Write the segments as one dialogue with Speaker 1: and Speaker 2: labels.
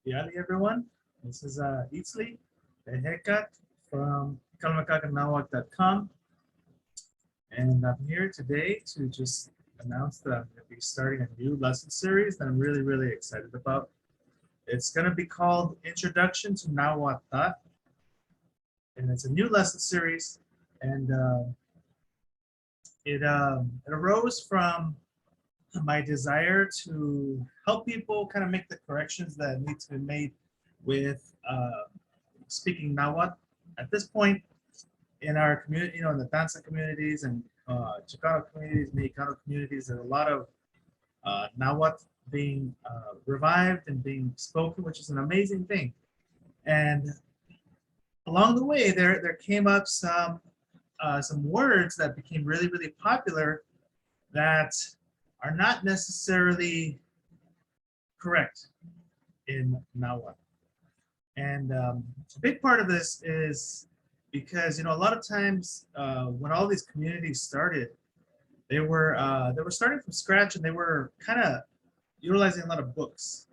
Speaker 1: Yali, everyone. This is Itztli, Ehecatl from Nahuatl.com, and I'm here today to just announce that I'm going to be starting a new lesson series that I'm really, really excited about. It's going to be called Introduction to Nahuatl, and it's a new lesson series, and it arose from my desire to help people kind of make the corrections that need to be made with speaking Nahuatl. At this point in our community, in the Tanza communities and Chicano communities, Mexicano communities, there's a lot of Nahuatl being revived and being spoken, which is an amazing thing. And along the way, there came up some words that became really, really popular that are not necessarily correct in Nahuatl. And a big part of this is because a lot of times when all these communities started, they were starting from scratch, and they were kind of utilizing a lot of books.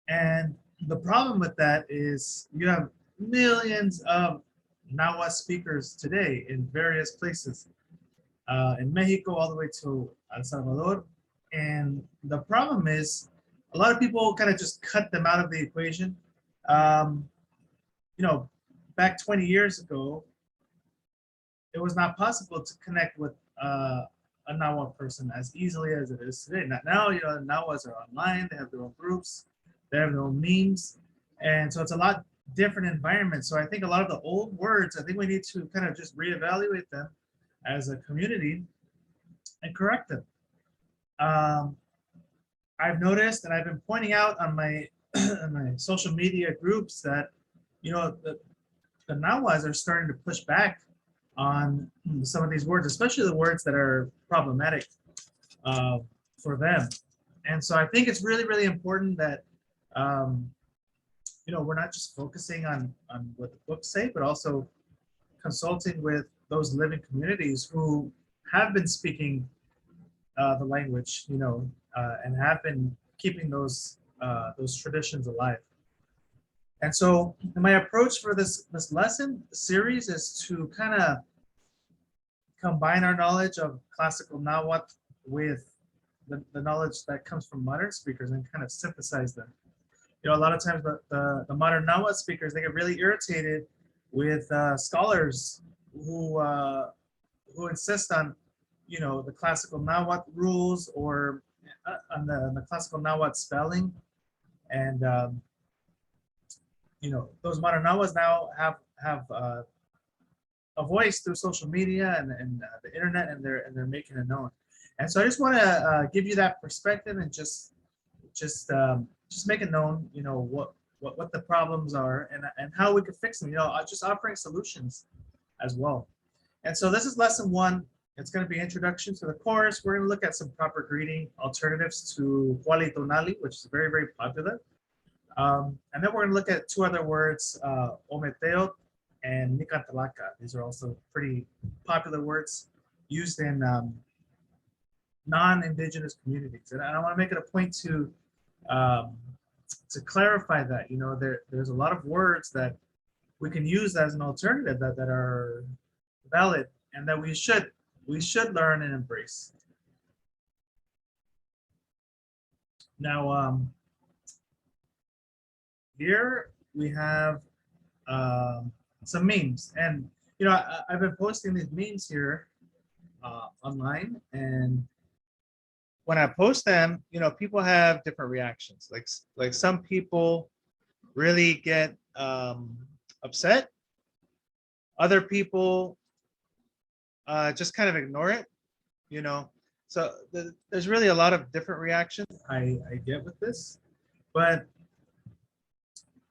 Speaker 1: And the problem with that is you have millions of Nahuatl speakers today in various places, in Mexico all the way to El Salvador. And the problem is a lot of people kind of just cut them out of the equation. Um, Back 20 years ago, it was not possible to connect with a Nahuatl person as easily as it is today. Now, Nahuatls are online, they have their own groups, they have their own memes. And so it's a lot different environment. So I think a lot of the old words, I think we need to kind of just reevaluate them as a community and correct them. I've noticed, and I've been pointing out on my on my social media groups that the Nahuas are starting to push back on some of these words, especially the words that are problematic for them. And so I think it's really, really important that we're not just focusing on what the books say, but also consulting with those living communities who have been speaking the language, and have been keeping those traditions alive. And so my approach for this lesson series is to kind of combine our knowledge of classical Nahuatl with the knowledge that comes from modern speakers and kind of synthesize them. A lot of times the modern Nahuatl speakers, they get really irritated with scholars who insist on the classical Nahuatl rules, or on the classical Nahuatl spelling. And those modern Nahuatls now have a voice through social media and the internet, and they're making it known. And so I just want to give you that perspective and just make it known, what the problems are and how we could fix them. Just offering solutions as well. And so this is lesson 1. It's going to be introduction to the chorus. We're going to look at some proper greeting alternatives to Huali Tonali, which is very, very popular. And then we're going to look at 2 other words, Ometeo and Nicatlaca. These are also pretty popular words used in non-Indigenous communities. And I want to make it a point to clarify that, there's a lot of words that we can use as an alternative that are valid and that we should learn and embrace. Now, here we have some memes, and I've been posting these memes here online, and when I post them, people have different reactions. Like some people really get upset. Other people just kind of ignore it, So there's really a lot of different reactions I get with this, but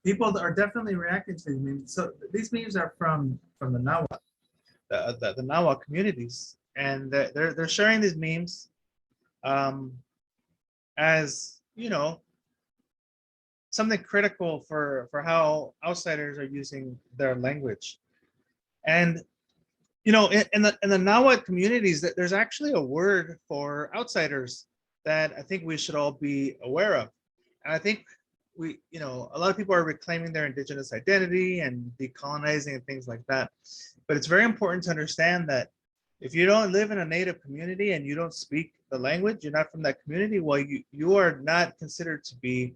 Speaker 1: people are definitely reacting to these memes. So these memes are from the Nahuatl, the Nahuatl communities, and they're sharing these memes as something critical for how outsiders are using their language. And in the Nahuatl communities, that there's actually a word for outsiders that I think we should all be aware of. And I think a lot of people are reclaiming their indigenous identity and decolonizing and things like that. But it's very important to understand that if you don't live in a native community and you don't speak the language, you're not from that community, well, you are not considered to be,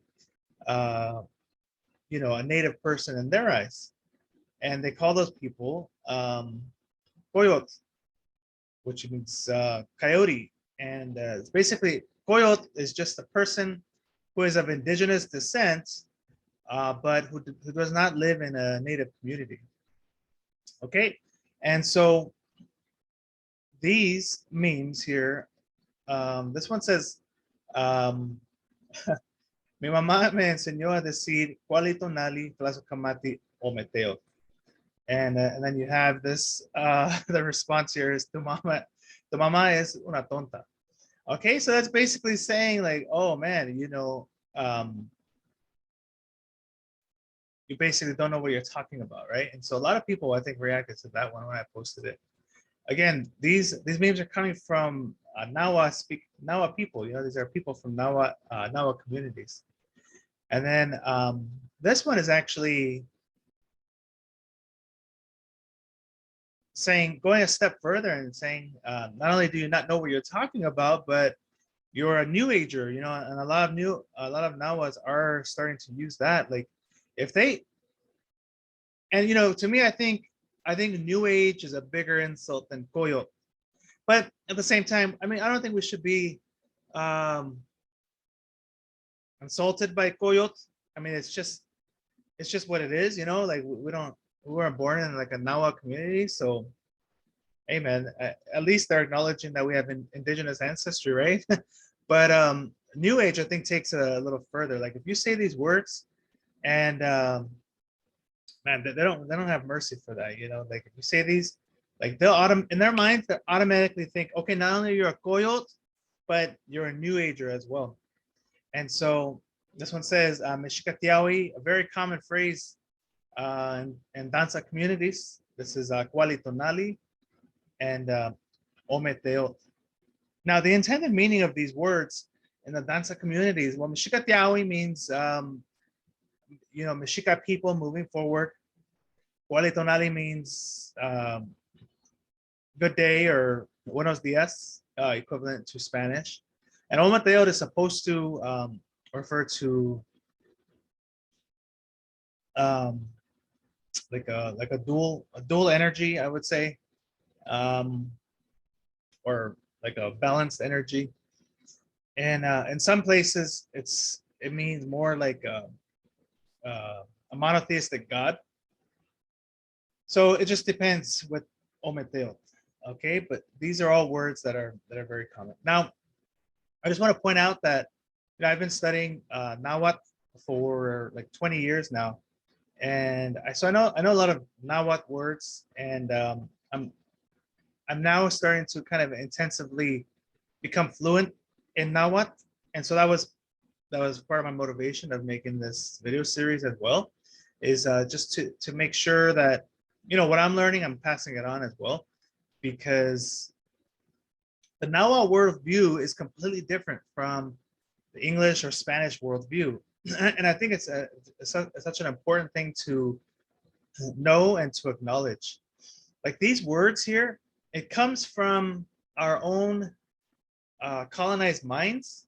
Speaker 1: a native person in their eyes. And they call those people coyote, which means coyote. And it's basically, coyote is just a person who is of indigenous descent, but who does not live in a native community. Okay, and so these memes here, this one says, mi mamá me enseñó a decir cualito nali, tlazokamati o meteo. And then you have this, the response here is, tu mama es una tonta. Okay, so that's basically saying like, oh man, you basically don't know what you're talking about, right? And so a lot of people, I think, reacted to that one when I posted it. Again, these memes are coming from Nahua people. These are people from Nahua communities. And then this one is actually going a step further and saying, not only do you not know what you're talking about, but you're a new ager, and a lot of Nahuas are starting to use that. Like, if they, and to me, I think new age is a bigger insult than coyote. But at the same time, I mean, I don't think we should be insulted by coyote. I mean, it's just what it is, like we weren't born in like a Nahua community. So, hey man, at least they're acknowledging that we have indigenous ancestry, right? But new age, I think, takes it a little further. Like, if you say these words, and man, they don't have mercy for that. Like, if you say these, like, in their minds, they automatically think, okay, not only you're a coyote, but you're a new ager as well. And so this one says, Mexicatiawi, a very common phrase in danza communities. This is Qualitonali and Ometeo. Now, the intended meaning of these words in the danza communities, well, Mexicatiawi means, Mexica people moving forward. Qualitonali means good day or buenos dias, equivalent to Spanish. And Ometeo is supposed to refer to like a dual energy, I would say, or like a balanced energy. And in some places, it means more like a monotheistic God. So it just depends with Ometeo. Okay, but these are all words that are very common. Now, I just want to point out that I've been studying Nahuatl for like 20 years now, and I know a lot of Nahuatl words, and I'm now starting to kind of intensively become fluent in Nahuatl, and so that was part of my motivation of making this video series as well, is just to make sure that what I'm learning, I'm passing it on as well, because the Nahuatl worldview is completely different from the English or Spanish worldview. And I think it's such an important thing to know and to acknowledge. Like, these words here, it comes from our own colonized minds,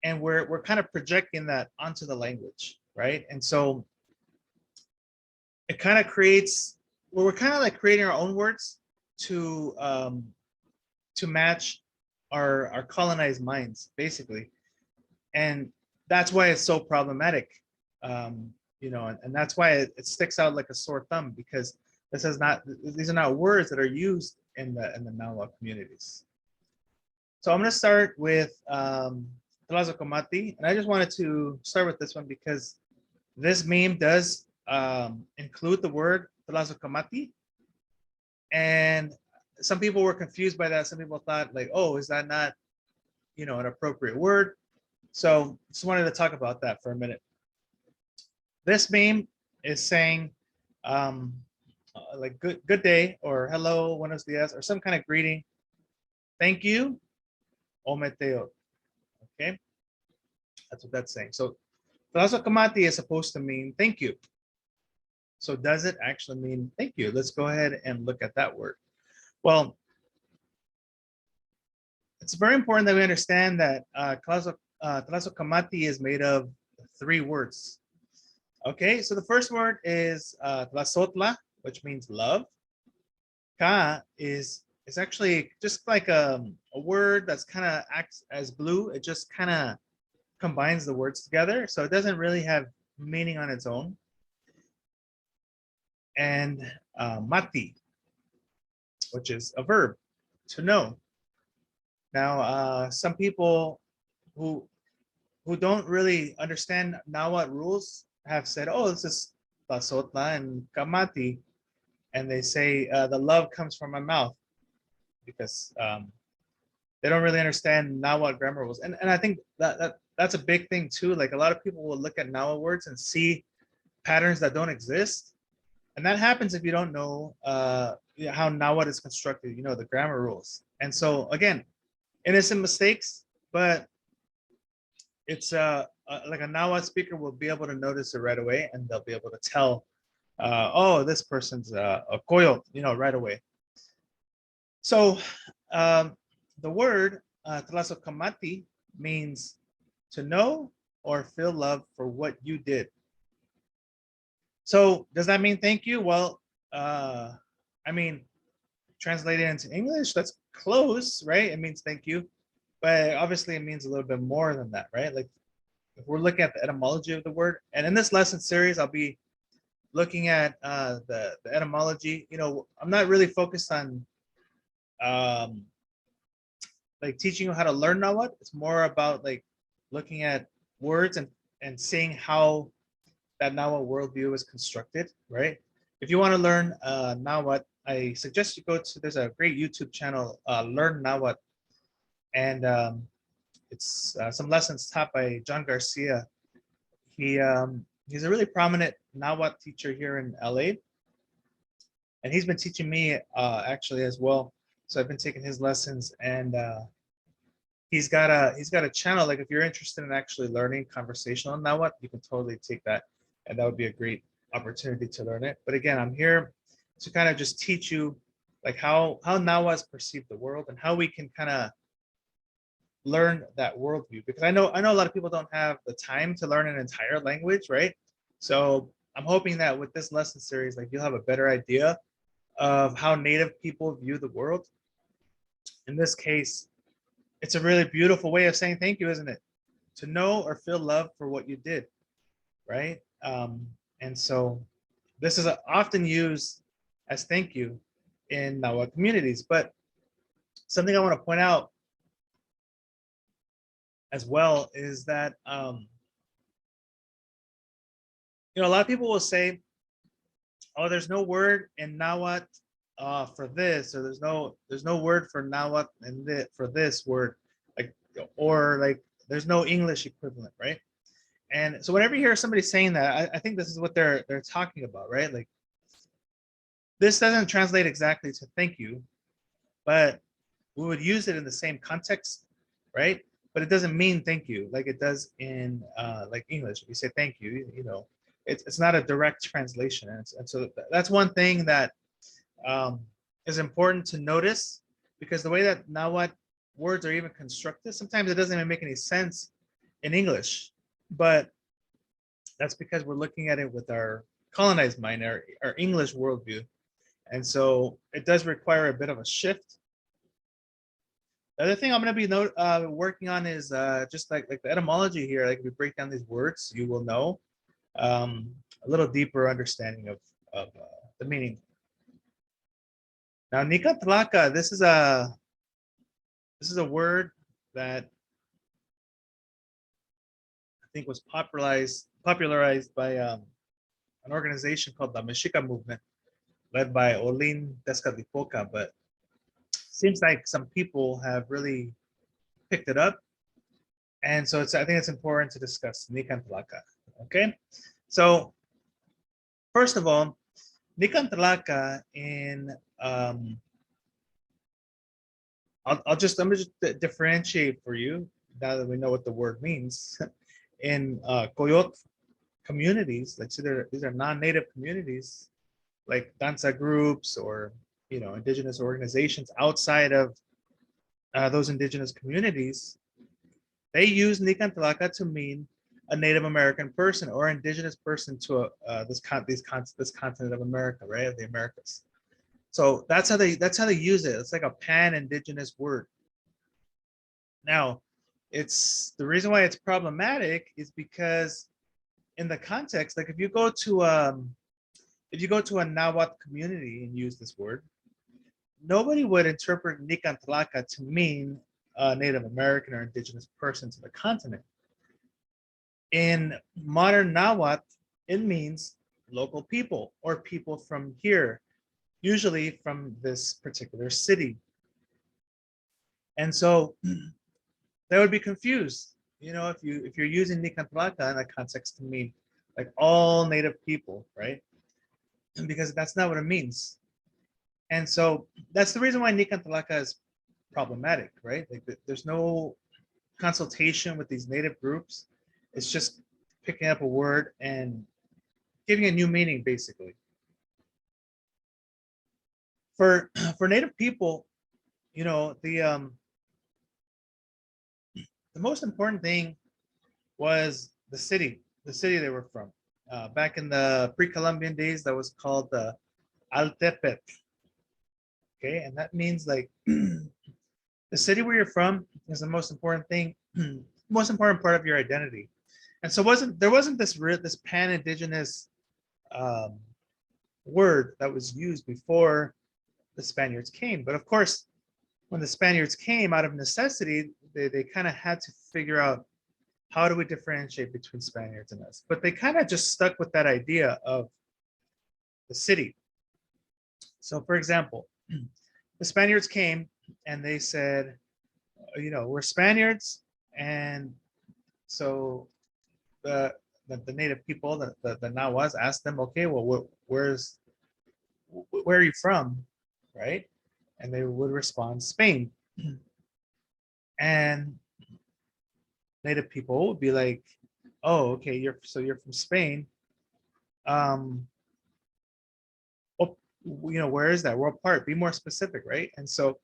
Speaker 1: and we're kind of projecting that onto the language, right? And so it kind of creates, we're kind of like creating our own words to match our colonized minds, basically. And that's why it's so problematic, and that's why it sticks out like a sore thumb, because these are not words that are used in the Nahua communities. So I'm going to start with Tlazokomati, and I just wanted to start with this one because this meme does include the word Tlazokomati, and some people were confused by that. Some people thought like, oh, is that not an appropriate word? So just wanted to talk about that for a minute. This meme is saying like good day, or hello, buenos dias, or some kind of greeting. Thank you, ometeo. Okay, that's what that's saying. So Tlazohcamati is supposed to mean thank you. So does it actually mean thank you? Let's go ahead and look at that word. Well, it's very important that we understand that Tlazohcamati is made of 3 words. Okay, so the first word is Tlazotla, which means love. Ka is actually just like a word that's kind of acts as glue. It just kind of combines the words together. So it doesn't really have meaning on its own. And mati, which is a verb, to know. Now, some people who don't really understand Nahuatl rules have said, oh, this is Tlazotla and Kamati. And they say the love comes from my mouth because they don't really understand Nahuatl grammar rules. And I think that's a big thing too. Like a lot of people will look at Nahuatl words and see patterns that don't exist. And that happens if you don't know how Nahuatl is constructed, the grammar rules. And so again, innocent mistakes, but it's like a Nahuatl speaker will be able to notice it right away, and they'll be able to tell, oh, this person's a coyote, right away. So the word Tlazohcamati means to know or feel love for what you did. So does that mean thank you? Well, I mean, translated into English, that's close, right? It means thank you, but obviously it means a little bit more than that, right? Like if we're looking at the etymology of the word, and in this lesson series, I'll be looking at the etymology. I'm not really focused on like teaching you how to learn Nahuatl. It's more about like looking at words and seeing how that Nahuatl worldview is constructed, right? If you want to learn Nahuatl, I suggest you go to, there's a great YouTube channel, Learn Nahuatl. And it's some lessons taught by John Garcia. He's a really prominent Nahuatl teacher here in LA. And he's been teaching me actually as well. So I've been taking his lessons, and he's got a channel. Like if you're interested in actually learning conversational Nahuatl, you can totally take that, and that would be a great opportunity to learn it. But again, I'm here to kind of just teach you like how Nahuatls perceive the world and how we can kind of learn that worldview, because I know a lot of people don't have the time to learn an entire language, right? So I'm hoping that with this lesson series, like you'll have a better idea of how Native people view the world. In this case, it's a really beautiful way of saying thank you, isn't it? To know or feel love for what you did, right? And so this is often used as thank you in Nahuatl communities. But something I want to point out as well is that a lot of people will say, oh, there's no word in Nahuatl for this, or there's no word for Nahuatl and for this word, like, or like there's no English equivalent, right? And so whenever you hear somebody saying that, I think this is what they're talking about, right? Like this doesn't translate exactly to thank you, but we would use it in the same context, right? But it doesn't mean thank you like it does in like English. If you say thank you, it's not a direct translation. And so that's one thing that is important to notice, because the way that Nahuatl words are even constructed, sometimes it doesn't even make any sense in English. But that's because we're looking at it with our colonized mind, our English worldview. And so it does require a bit of a shift. The other thing I'm going to be working on is just like the etymology here. Like if we break down these words, you will know a little deeper understanding of the meaning. Now, Nicatlaka, this is a word that I think was popularized by an organization called the Mexica Movement, led by Olin Tezcatlipoca. But seems like some people have really picked it up, and so I think it's important to discuss Nicantlaka. Okay, so first of all, Nicantlaka in let me just differentiate for you now that we know what the word means. in Coyote communities, let's say these are non-native communities, like danza groups or indigenous organizations outside of those indigenous communities, they use Nicantalaka to mean a Native American person or indigenous person to this continent of America, right? Of the Americas. So that's how they use it. It's like a pan-indigenous word. Now, it's the reason why it's problematic is because in the context, like if you go to a Nahuatl community and use this word, nobody would interpret Nicantalaka to mean a Native American or indigenous person to the continent. In modern Nahuatl, it means local people or people from here, usually from this particular city. And so they would be confused, if you're using Nicantalaka in that context to mean like all native people, right? Because that's not what it means. And so that's the reason why Nicantalaka is problematic, right? Like there's no consultation with these native groups. It's just picking up a word and giving a new meaning, basically. For for native people, the most important thing was the city they were from. Back in the pre-Columbian days, that was called the Altepet. Okay, and that means like the city where you're from is the most important thing, most important part of your identity. And so there wasn't this pan-indigenous um, word that was used before the Spaniards came. But of course, when the Spaniards came out of necessity, they kind of had to figure out how do we differentiate between Spaniards and us. But they kind of just stuck with that idea of the city. So for example, the Spaniards came and they said, we're Spaniards. And so the native people, the Nahuas, asked them, okay, well, where are you from, right? And they would respond, Spain. And native people would be like, oh, okay, you're from Spain. Oh, where is that? What part? Be more specific, right? And so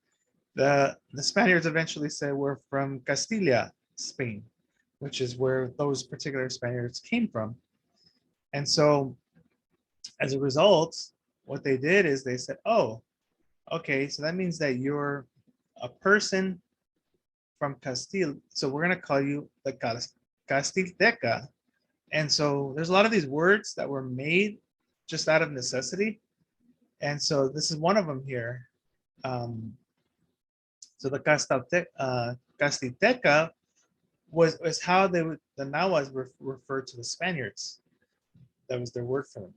Speaker 1: the Spaniards eventually said we're from Castilla, Spain, which is where those particular Spaniards came from. And so as a result, what they did is they said, oh, okay, so that means that you're a person from Castile. So we're going to call you the Castilteca. And so there's a lot of these words that were made just out of necessity. And so this is one of them here. So the Castilteca was how the Nahuas referred to the Spaniards. That was their word for them.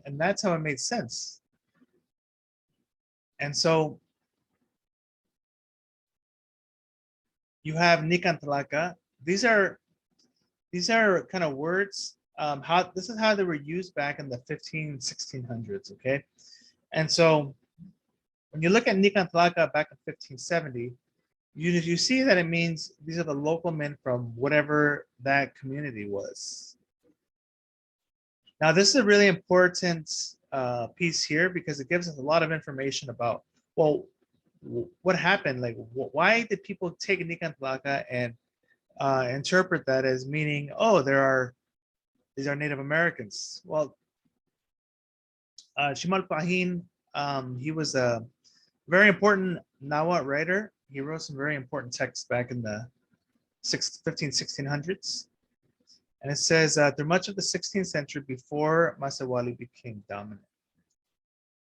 Speaker 1: And that's how it made sense. And so you have Nicantalaka. These are kind of words. This is how they were used back in the 1600s. Okay, and so when you look at Nicantalaka back in 1570, you see that it means these are the local men from whatever that community was. Now, this is a really important piece here because it gives us a lot of information about, well, what happened? Like, why did people take Nicantalaka and interpret that as meaning, oh, these are Native Americans? Well, Chimalpahin, he was a very important Nahuatl writer. He wrote some very important texts back in the 1600s. And it says, through much of the 16th century before Masawali became dominant.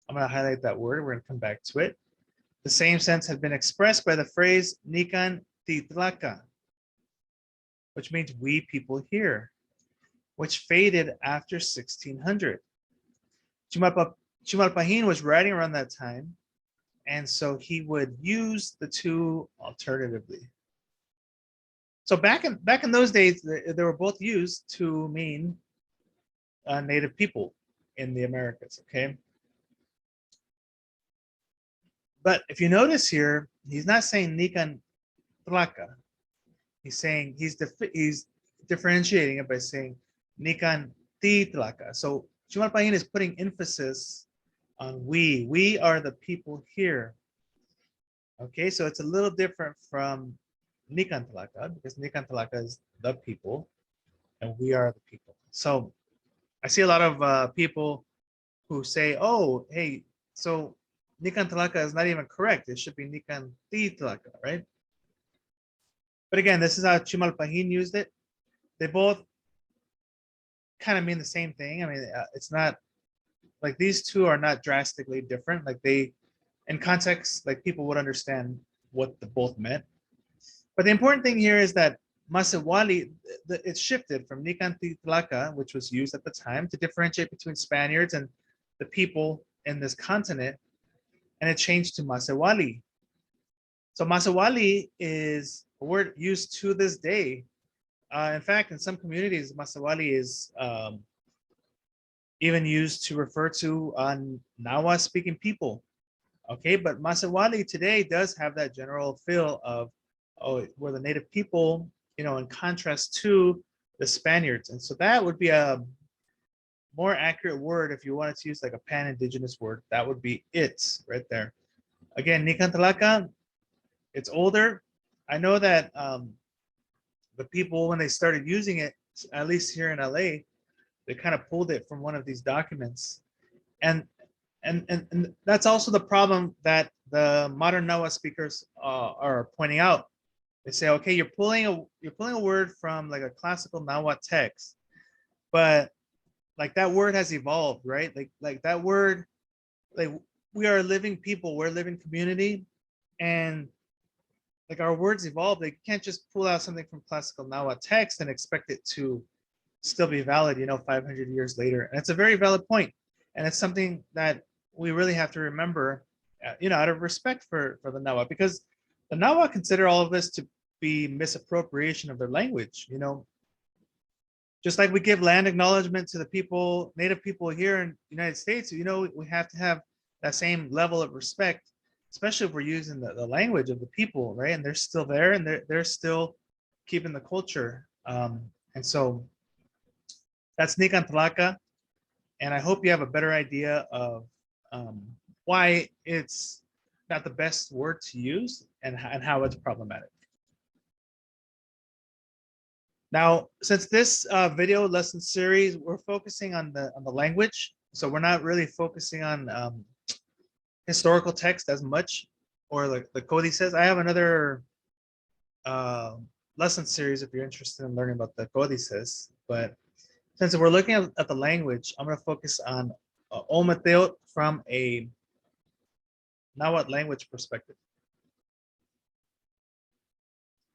Speaker 1: I'm going to highlight that word. We're going to come back to it. The same sense had been expressed by the phrase Nican Titlaka, which means we people here, which faded after 1600. Chimalpahin was writing around that time, and so he would use the two alternatively. So back in those days, they were both used to mean native people in the Americas. Okay, but if you notice here, he's not saying Nican Tlaka. He's saying he's differentiating it by saying Nikan Titlaka. So Chimalpayin is putting emphasis on we. We are the people here. Okay, so it's a little different from Nikan Talaka because Nikan Talaka is the people and we are the people. So I see a lot of people who say, oh, hey, so Nikan Talaka is not even correct. It should be Nikan Titlaka, right? But again, this is how Chimalpahin used it. They both kind of mean the same thing. I mean, it's not like these two are not drastically different. Like they, in context, like people would understand what the both meant. But the important thing here is that Masawali, it's shifted from Nikan Titlaka, which was used at the time to differentiate between Spaniards and the people in this continent, and it changed to Masawali. So Masawali is a word used to this day. In fact, in some communities, Masawali is even used to refer to Nahua speaking people. Okay, but Masawali today does have that general feel of, oh, we're the native people, you know, in contrast to the Spaniards. And so that would be a more accurate word if you wanted to use like a pan-indigenous word. That would be it right there. Again, Nikantalaka, it's older. I know that the people, when they started using it, at least here in LA, they kind of pulled it from one of these documents. And and that's also the problem that the modern Nahua speakers are pointing out. They say, okay, you're pulling a word from like a classical Nahua text, but like that word has evolved, right? Like that word, like we are a living people, we're a living community, and like our words evolve. They can't just pull out something from classical Nahua text and expect it to still be valid, you know, 500 years later. And it's a very valid point, and it's something that we really have to remember, you know, out of respect for the Nahua, because the Nahua consider all of this to be misappropriation of their language. You know, just like we give land acknowledgement to the people, native people here in the United States, you know, we have to have that same level of respect, especially if we're using the language of the people, right? And they're still there, and they're still keeping the culture. And so that's Nikan Tlaka. And I hope you have a better idea of why it's not the best word to use and how it's problematic. Now, since this video lesson series, we're focusing on the language, so we're not really focusing on historical text as much, or like the codices. I have another lesson series if you're interested in learning about the codices, but since we're looking at the language, I'm going to focus on Ometeot from a Nahuatl language perspective.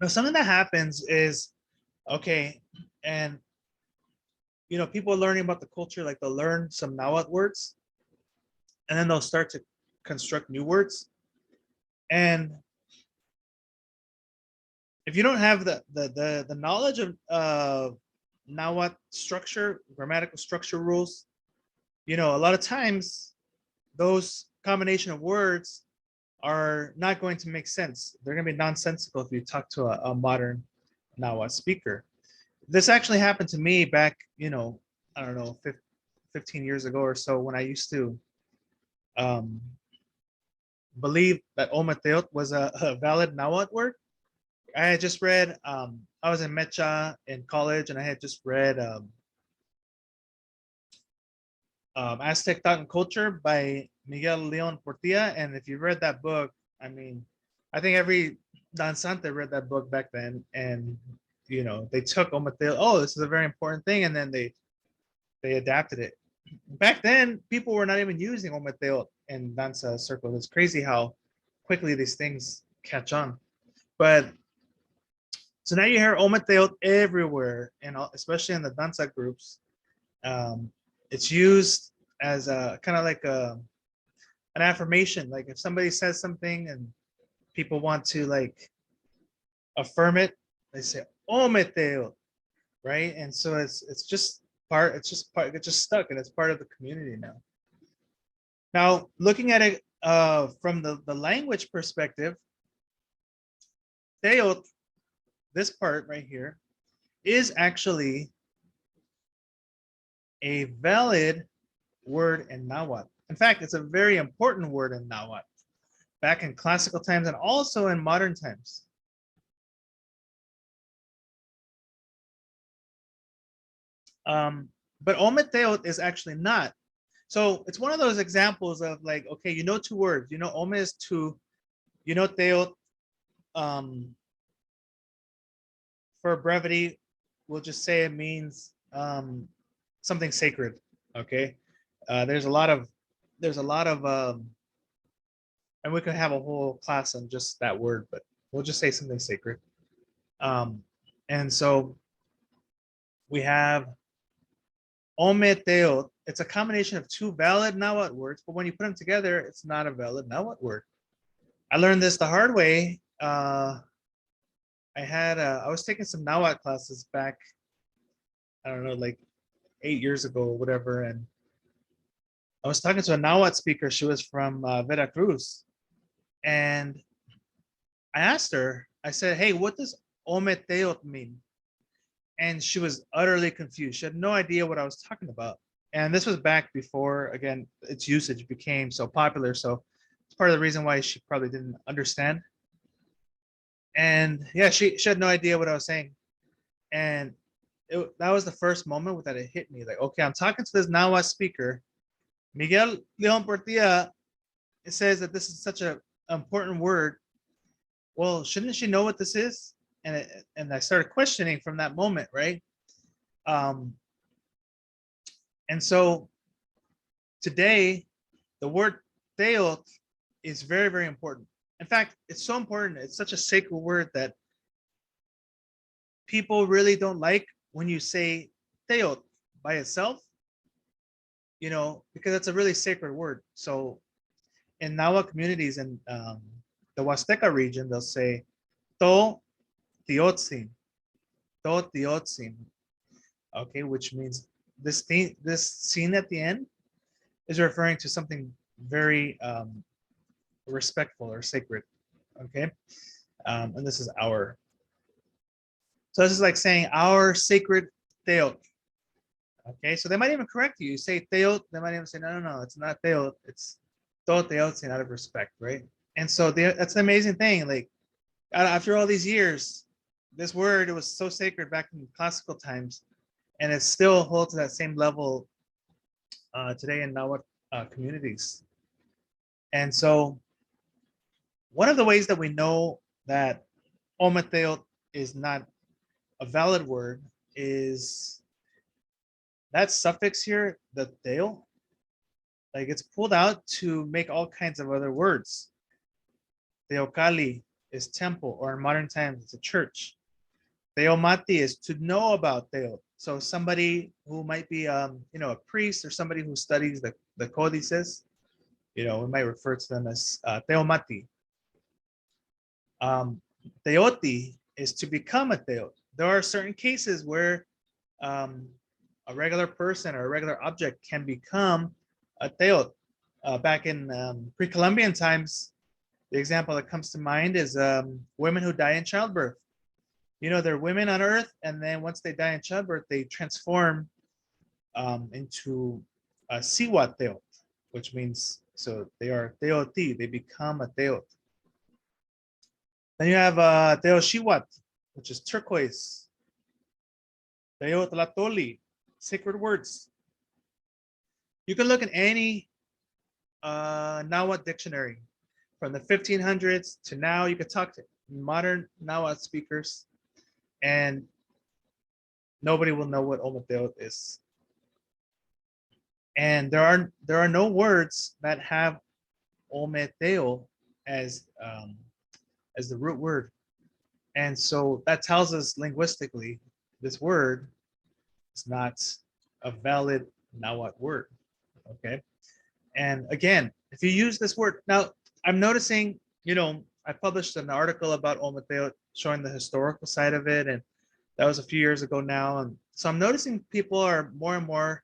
Speaker 1: Now, something that happens is, okay, and you know, people are learning about the culture, like they'll learn some Nahuatl words, and then they'll start to construct new words. And if you don't have the knowledge of Nahuatl structure, grammatical structure rules, you know, a lot of times those combination of words are not going to make sense. They're going to be nonsensical if you talk to a modern Nahua speaker. This actually happened to me back, you know, I don't know, 15 years ago or so, when I used to believe that Ometeot was a valid Nahuatl word. I had just read, I was in Mecha in college, and I had just read Aztec Thought and Culture by Miguel Leon Portilla. And if you read that book, I mean, I think every Dansante read that book back then, and you know, they took Ometeot, oh, this is a very important thing, and then they adapted it. Back then, people were not even using Ometeot in danza circles. It's crazy how quickly these things catch on. But so now you hear Ometeot everywhere, and especially in the danza groups. It's used as a kind of like an affirmation. Like if somebody says something and people want to like affirm it, they say Ometeot, right? And so it's just part. It's just part. It's just stuck, and it's part of the community now. Now, looking at it from the language perspective, Teot, this part right here, is actually a valid word in Nahuatl. In fact, it's a very important word in Nahuatl, back in classical times and also in modern times. But Ometeot is actually not. So it's one of those examples of like, okay, you know two words. You know Ome is two. You know Teot, for brevity, we'll just say it means something sacred. Okay. There's a lot of and we could have a whole class on just that word, but we'll just say something sacred. And so we have Ometeot. It's a combination of two valid Nahuatl words, but when you put them together, it's not a valid Nahuatl word. I learned this the hard way. I was taking some Nahuatl classes back, I don't know, like 8 years ago or whatever, and I was talking to a Nahuatl speaker. She was from Veracruz, and I asked her, I said, hey, what does Ometeot mean? And she was utterly confused. She had no idea what I was talking about. And this was back before, again, its usage became so popular. So it's part of the reason why she probably didn't understand. And yeah, she had no idea what I was saying. And that was the first moment that it hit me. Like, okay, I'm talking to this Nahuatl speaker, Miguel Leon Portilla. It says that this is such an important word. Well, shouldn't she know what this is? And I started questioning from that moment, right? And so today, the word teot is very, very important. In fact, it's so important. It's such a sacred word that people really don't like when you say teot by itself, you know, because it's a really sacred word. So in Nahua communities in the Huasteca region, they'll say to teotzin, to teotzin, okay, which means this scene at the end is referring to something very respectful or sacred, okay? And this is our. So this is like saying our sacred teot. Okay, so they might even correct you. You say teot, they might even say, no, it's not teot, it's to teotzin out of respect, right? And so that's an amazing thing. Like after all these years, this word, it was so sacred back in classical times, and it still holds that same level today in Nahuatl communities. And so one of the ways that we know that Ometeot is not a valid word is that suffix here, the teo, like it's pulled out to make all kinds of other words. Teocalli is temple, or in modern times, it's a church. Teomati is to know about teo. So somebody who might be, you know, a priest or somebody who studies the codices, you know, we might refer to them as teomati. Teoti is to become a teot. There are certain cases where a regular person or a regular object can become a teot. Back in pre-Columbian times, the example that comes to mind is women who die in childbirth. You know, they're women on earth, and then once they die in childbirth, they transform into a siwa teot, which means, so they are teoti, they become a teot. Then you have teoshiwat, which is turquoise. Teotlatoli, sacred words. You can look at any Nahuatl dictionary from the 1500s to now. You could talk to modern Nahuatl speakers, and nobody will know what Ometeot is. And there are no words that have Ometeo as the root word. And so that tells us linguistically this word is not a valid Nahuatl word. Okay. And again, if you use this word, now I'm noticing, you know, I published an article about Ometeot showing the historical side of it, and that was a few years ago now. And so I'm noticing people are more and more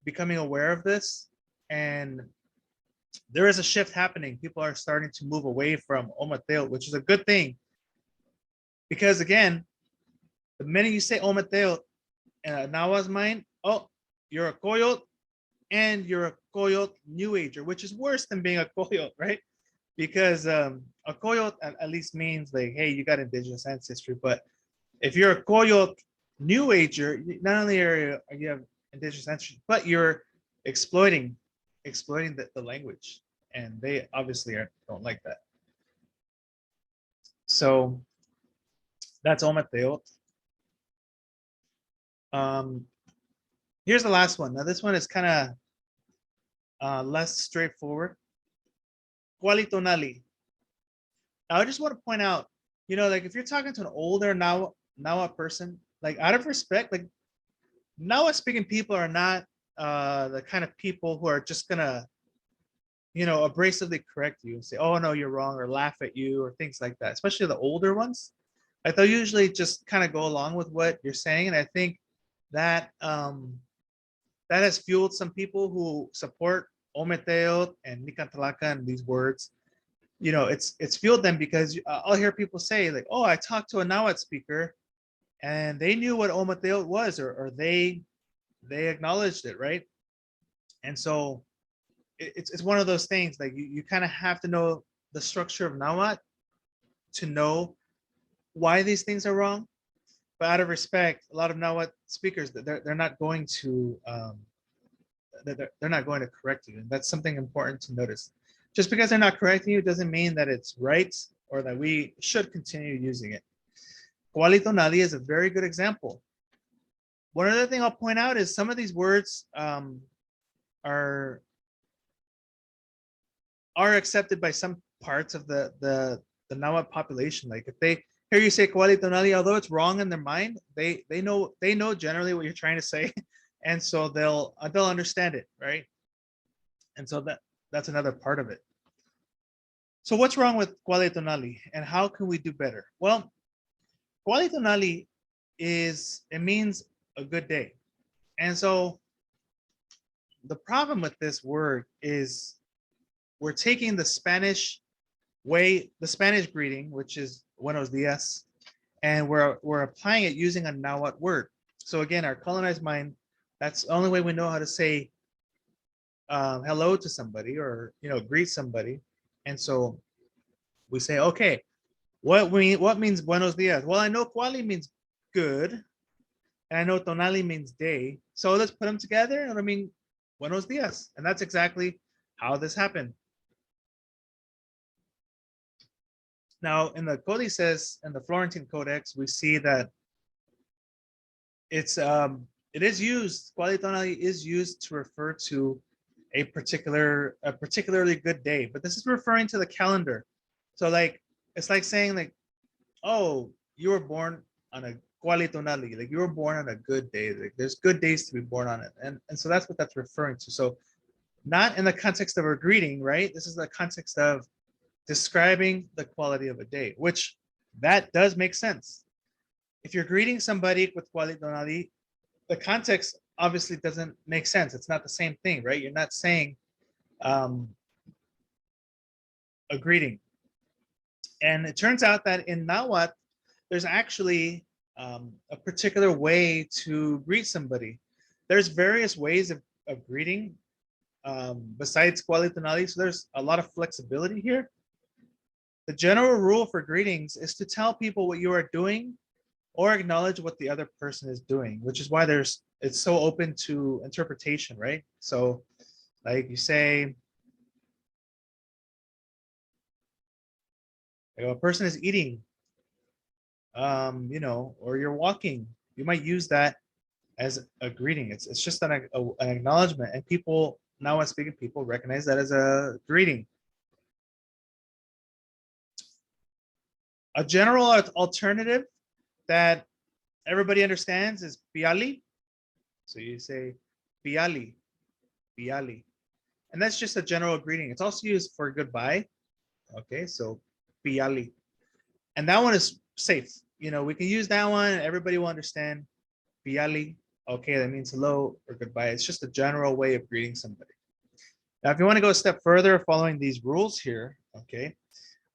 Speaker 1: becoming aware of this, and there is a shift happening. People are starting to move away from Ometeot, which is a good thing, because again, The minute you say ometeo in a Nahua's mind, oh, you're a coyote and you're a coyote new ager, which is worse than being a coyote, right? Because a coyote at least means like, hey, you got indigenous ancestry. But if you're a coyote new ager, not only are you have indigenous ancestry, but you're exploiting the language, and they obviously don't like that. So that's ometeot. Here's the last one. Now this one is kind of less straightforward. Qualitonali. Now I just want to point out, like if you're talking to an older Nahua person, like out of respect, like Nahua speaking people are not the kind of people who are just gonna, abrasively correct you and say, oh no, you're wrong, or laugh at you or things like that, especially the older ones. Like they'll usually just kind of go along with what you're saying. And I think that that has fueled some people who support Ometeo and Nicantalaka and these words. It's fueled them because I'll hear people say like, oh, I talked to a Nahuatl speaker and they knew what Ometeo was, or they acknowledged it, right? And so it's one of those things, like you kind of have to know the structure of Nahuatl to know why these things are wrong. But out of respect, a lot of Nahuatl speakers, they're not going to they're not going to correct you, and that's something important to notice. Just because they're not correcting you doesn't mean that it's right or that we should continue using it. Qualitonali is a very good example. One other thing I'll point out is some of these words are accepted by some parts of the Nahuatl population. Like if they hear you say qualitonali, although it's wrong in their mind, they know generally what you're trying to say, and so they'll understand it, right? And so that's another part of it. So what's wrong with qualitonali, and how can we do better? Well, qualitonali it means a good day, and so the problem with this word is we're taking the Spanish way, the Spanish greeting, which is buenos dias, and we're applying it using a Nahuatl word. So again, our colonized mind, that's the only way we know how to say hello to somebody, or greet somebody. And so we say, okay, what means buenos dias? Well, I know quali means good, and I know tonali means day. So let's put them together, and I mean buenos dias, and that's exactly how this happened. Now, in the Códices and the Florentine Codex, we see that it is used, qualitonali is used to refer to a particularly good day, but this is referring to the calendar. So like, it's like saying like, oh, you were born on a qualitonali, like you were born on a good day. Like there's good days to be born on it. And so that's what that's referring to. So not in the context of a greeting, right? This is the context of describing the quality of a day, which that does make sense. If you're greeting somebody with qualitonali, the context obviously doesn't make sense. It's not the same thing, right? You're not saying a greeting. And it turns out that in Nahuatl, there's actually a particular way to greet somebody. There's various ways of greeting besides qualitonali, so there's a lot of flexibility here. The general rule for greetings is to tell people what you are doing or acknowledge what the other person is doing, which is why it's so open to interpretation, right? So like you say, a person is eating, or you're walking, you might use that as a greeting. It's just an acknowledgement, and people, now when speaking, people recognize that as a greeting. A general alternative that everybody understands is piali. So you say piali, piali. And that's just a general greeting. It's also used for goodbye. Okay, so piali. And that one is safe. We can use that one. Everybody will understand piali. Okay, that means hello or goodbye. It's just a general way of greeting somebody. Now, if you want to go a step further following these rules here, okay,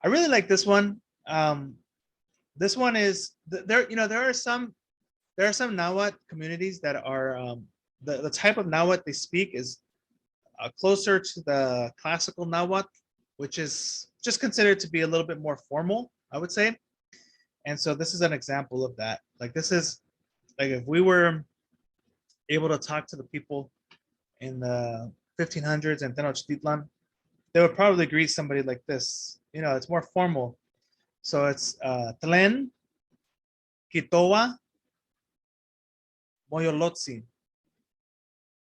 Speaker 1: I really like this one. This one is there. There are some there are some Nahuatl communities that are the type of Nahuatl they speak is closer to the classical Nahuatl, which is just considered to be a little bit more formal, I would say. And so this is an example of that. Like this is like if we were able to talk to the people in the 1500s in Tenochtitlan, they would probably greet somebody like this. You know, it's more formal. So it's Tlen, Kitoa, Moyolotsi.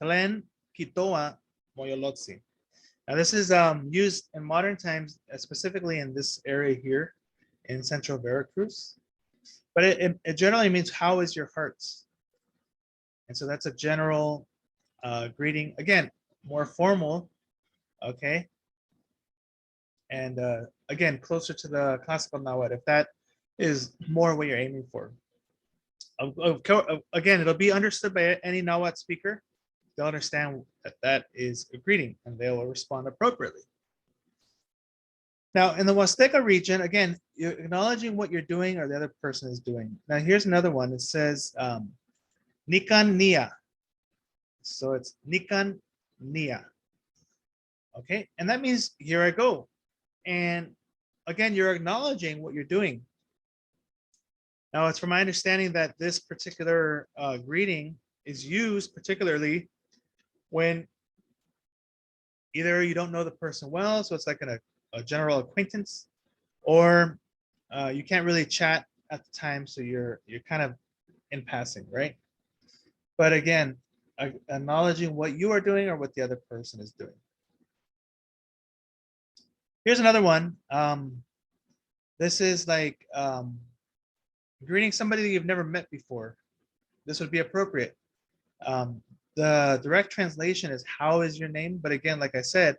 Speaker 1: Tlen, Kitoa, Moyolotsi. Now this is used in modern times, specifically in this area here in central Veracruz. But it generally means, how is your heart? And so that's a general greeting. Again, more formal, okay? And again, closer to the classical Nahuatl, if that is more what you're aiming for. Again, it'll be understood by any Nahuatl speaker. They'll understand that that is a greeting and they will respond appropriately. Now, in the Huasteca region, again, you're acknowledging what you're doing or the other person is doing. Now, here's another one. It says Nikan Nia. So it's Nikan Nia. Okay, and that means here I go. And again, you're acknowledging what you're doing. Now, it's from my understanding that this particular greeting is used particularly when either you don't know the person well, so it's like a general acquaintance, or you can't really chat at the time, so you're kind of in passing, right? But again, acknowledging what you are doing or what the other person is doing. Here's another one. This is like greeting somebody that you've never met before. This would be appropriate. The direct translation is "How is your name?" But again, like I said,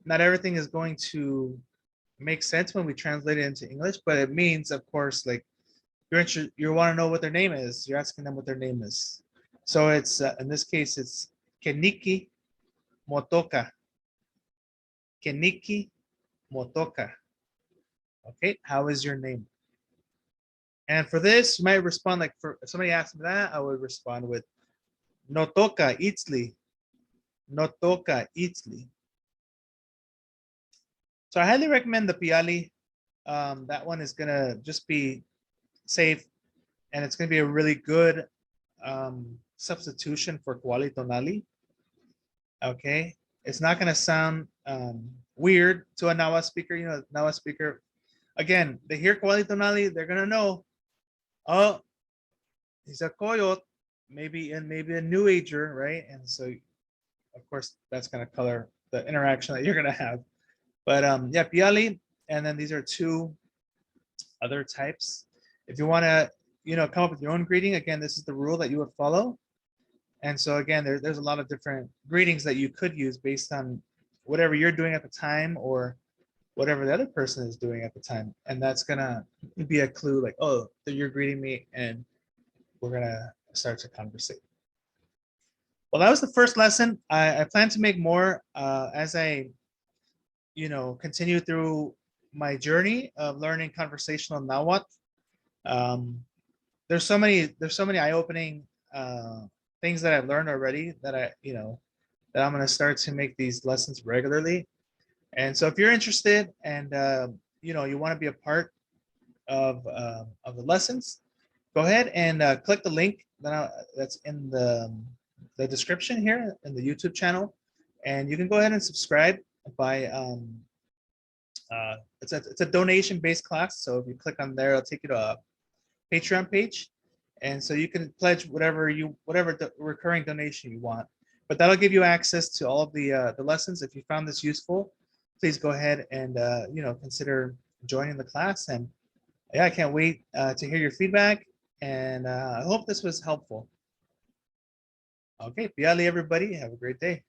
Speaker 1: not everything is going to make sense when we translate it into English. But it means, of course, like you want to know what their name is. You're asking them what their name is. So it's in this case, it's Keniki Motoka. Keniki Motoka. Okay, how is your name? And for this, you might respond like, for if somebody asked me that, I would respond with Notoka Itztli. Notoka Itztli. So I highly recommend the Piali. That one is gonna just be safe, and it's gonna be a really good substitution for Kuali Tonali. Okay, it's not gonna sound weird to a Nahuatl speaker. You know, Nahuatl speaker, again, they hear Kuali Tonali, they're gonna know, oh, he's a coyote, maybe a new ager, right? And so, of course, that's gonna color the interaction that you're gonna have. But yeah, Piali, and then these are two other types. If you want to, come up with your own greeting, again, this is the rule that you would follow. And so again, there's a lot of different greetings that you could use based on whatever you're doing at the time or whatever the other person is doing at the time. And that's gonna be a clue like, oh, that you're greeting me and we're gonna start to conversate. Well, that was the first lesson. I plan to make more as I continue through my journey of learning conversational Nahuatl. There's so many eye-opening things that I've learned already that that I'm going to start to make these lessons regularly. And so if you're interested and you want to be a part of the lessons, go ahead and click the link that's in the description here in the YouTube channel, and you can go ahead and subscribe by it's a donation-based class. So if you click on there, it'll take you to a Patreon page, and so you can pledge whatever recurring donation you want. But that'll give you access to all of the lessons. If you found this useful, please go ahead and consider joining the class. And yeah, I can't wait to hear your feedback, and I hope this was helpful. Okay, Piali, everybody, have a great day.